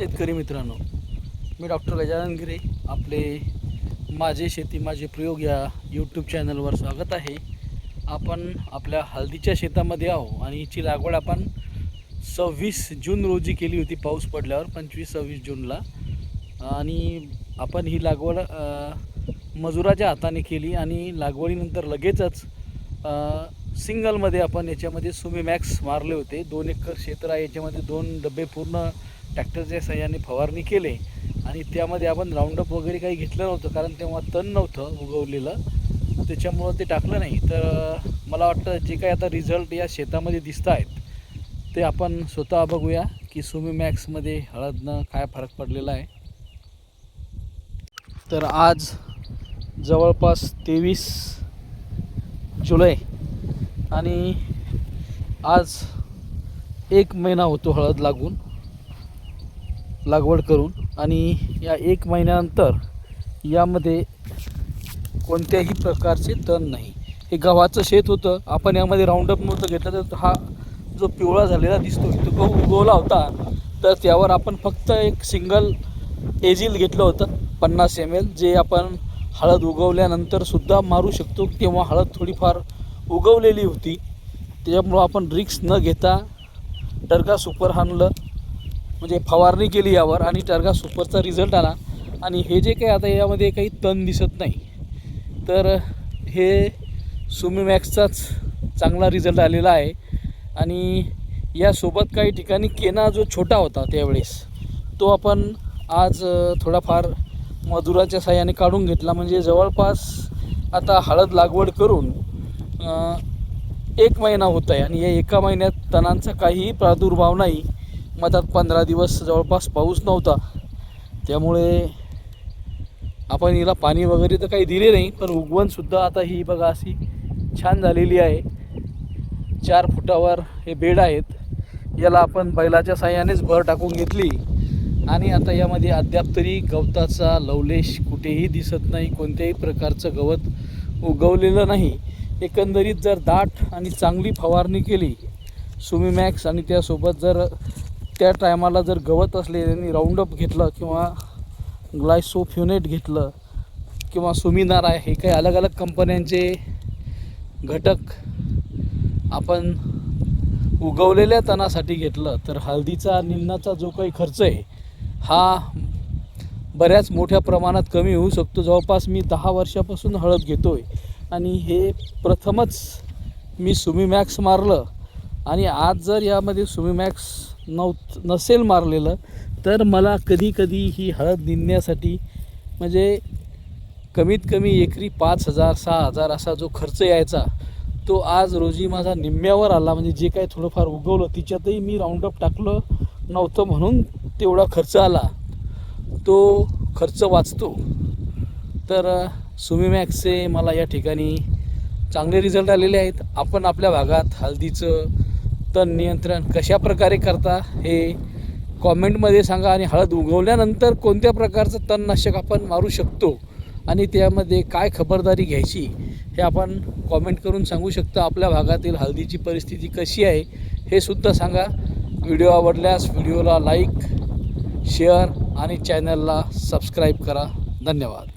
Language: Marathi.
शेतकरी मित्रांनो, मी डॉक्टर गजानन गिरे. आपले माझे शेती माझे प्रयोग या यूट्यूब चॅनलवर स्वागत आहे. आपण आपल्या हळदीच्या शेतामध्ये आहो आणि हिची लागवड आपण 26 जून रोजी केली होती, पाऊस पडल्यावर 25-26 जूनला. आणि आपण ही लागवड मजुराच्या हाताने केली आणि लागवडीनंतर लगेचच सिंगलमध्ये आपण याच्यामध्ये सुमीमॅक्स मारले होते. 2 एकर क्षेत्र आहे, याच्यामध्ये 2 डबे पूर्ण ट्रॅक्टरच्या साहाय्याने फवारणी केले. आणि त्यामध्ये आपण राऊंडअप वगैरे काही घेतलं नव्हतं, कारण तेव्हा तण नव्हतं उगवलेलं, त्याच्यामुळं ते टाकलं नाही. तर मला वाटतं जे काही आता रिझल्ट या शेतामध्ये दिसत आहेत ते आपण स्वतः बघूया की सुमीमॅक्समध्ये हळदनं काय फरक पडलेला आहे. तर आज जवळपास 23 जुलै आणि आज 1 महिना होतो हळद लागवड करून. आणि या 1 महिन्यानंतर यामध्ये कोणत्याही प्रकारचे तण नाही. हे गव्हाचं शेत होतं, आपण यामध्ये राऊंडअप नव्हतं घेतलं, तर हा जो पिवळा झालेला दिसतो तो गहू उगवला होता. तर त्यावर आपण फक्त एक सिंगल एजिल घेतलं होतं 50 ml, जे आपण हळद उगवल्यानंतर सुद्धा मारू शकतो. तेव्हा हळद थोडीफार उगवलेली होती, त्याच्यामुळं आपण रिक्स न घेता टर्गा सुपर हाणलं, म्हणजे फवारणी केली यावर आणि टर्गा सुपरचा रिझल्ट आला. आणि हे जे काही आता यामध्ये काही तण दिसत नाही, तर हे सुमीमॅक्सचाच चांगला रिझल्ट आलेला आहे. आणि यासोबत काही ठिकाणी केना जो छोटा होता त्यावेळेस, तो आपण आज थोडाफार मजुराच्या साहाय्याने काढून घेतला. म्हणजे जवळपास आता हळद लागवड करून 1 महिना होत आहे आणि या 1 महिन्यात तणांचा काहीही प्रादुर्भाव नाही. मधात 15 दिवस जवळपास पाऊस नव्हता, त्यामुळे आपण हिला पाणी वगैरे तर काही दिले नाही, पण उगवणसुद्धा आता ही बघा अशी छान झालेली आहे. 4 फुटावर हे बेड आहेत, याला आपण बैलाच्या साहाय्यानेच भर टाकून घेतली. आणि आता यामध्ये अद्याप तरी गवताचा लवलेश कुठेही दिसत नाही, कोणत्याही प्रकारचं गवत उगवलेलं नाही. एकंदरीत जर दाट आणि चांगली फवारणी केली सुमीमॅक्स, आणि त्यासोबत जर त्या टायमाला जर गवत असले त्यांनी राऊंडअप घेतलं किंवा ग्लायसोफ्युनेट घेतलं किंवा सुमिनार आहे, हे काही अलग अलग कंपन्यांचे घटक आपण उगवलेल्या तणासाठी घेतलं, तर हळदीचा निंदणाचा जो काही खर्च आहे हा बऱ्याच मोठ्या प्रमाणात कमी होऊ शकतो. जवळपास मी 10 वर्षापासून हळद घेतो आहे आणि हे प्रथमच मी सुमीमॅक्स मारलं. आणि आज जर यामध्ये सुमीमॅक्स नसेल मारलेलं, तर मला कधी ही हळद निंदण्यासाठी म्हणजे कमीत कमी एकरी 5,000-6,000 असा जो खर्च यायचा, तो आज रोजी माझा निम्म्यावर आला. म्हणजे जे काही थोडंफार उगवलं तिच्यातही मी राऊंडअप टाकलं नव्हतं, म्हणून तेवढा खर्च आला, तो खर्च वाचतो. तर सुमीमॅक्सचे मला या ठिकाणी चांगले रिझल्ट आलेले आहेत. आपण आपल्या भागात हळदीचं तण नियंत्रण कशा प्रकारे करता हे कॉमेंटमध्ये सांगा. आणि हळद उगवल्यानंतर कोणत्या प्रकारचं तणनाशक आपण मारू शकतो आणि त्यामध्ये काय खबरदारी घ्यायची हे आपण कॉमेंट करून सांगू शकता. आपल्या भागातील हळदीची परिस्थिती कशी आहे हे सुद्धा सांगा. व्हिडिओ आवडल्यास व्हिडिओला लाईक, शेअर आणि चॅनलला सबस्क्राईब करा. धन्यवाद.